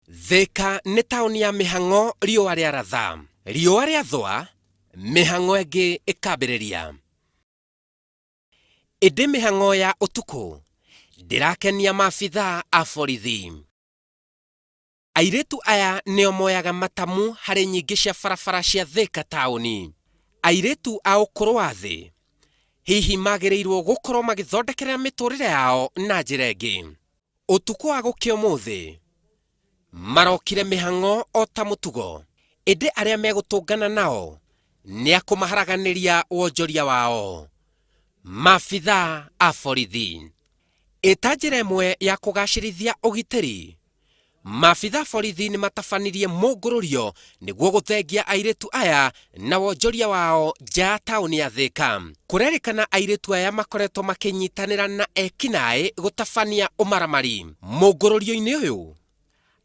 Thika nĩ taũni ya mĩhang'o riũa rĩaratha. Riũa rĩathũa, mĩhang'o ĩngĩ ĩkambĩrĩria. Ĩndĩ mĩhang'o ya ũtukũ ndĩrakenia maabithaa a borithi. Airĩtu aya nĩo moyaga matamu harĩ nyingĩ cia barabara cia Thika taũni. Airĩtu a ũkũrũ wa thĩ hihi magĩrĩirwo gũkorwo magĩthondekerera mĩtũrĩre yao na njĩra ĩngĩ. Ũtukũ wa gũkĩa ũmũthĩ marokire mĩhang'o o ta mũtugo. Ĩndĩ arĩa megũtũngana nao nĩ akũmaharaganĩria wonjoria wao. Maabithaa a borithi. Ĩta njĩra ĩmwe ya kũgacĩrithia ũgitĩri, maabithaa borithi nĩ matabanirie mũngũrũrio nĩguo gũthengia airĩtu aya na wonjoria wao nja ya taũni ya Thika. Kũrerĩkana airĩtu aya makoretwo makĩnyitanĩra na ekinaĩ gũtabania ũmaramari. Mũngũrũrio-inĩ ũyũ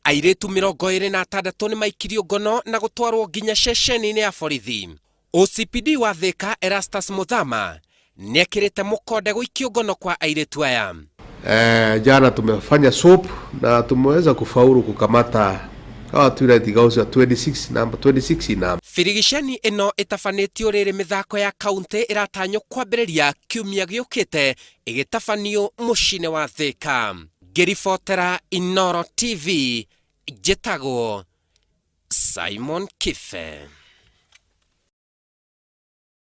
airĩtu 26 nĩ maikirio ngono na gũtwarwo nginya ceceni-inĩ ya borithi. OCPD wa Thika Erastus Muthama nĩekĩrĩte mũkonde gũikio ngono kwa airĩtu aya. Jana tumefanya soap na tumeweza kufaulu kukamata tunatigauza 26 namba. Firigiceni ĩno ĩtabanĩtio rĩrĩ mĩthako ya kaunti ĩratanywo kwambĩrĩria kiumia gĩũkĩte ĩgĩtabanio mũciĩ-inĩ wa Thika. Ngĩribotera Inooro TV, njĩtagwo Simon Kife.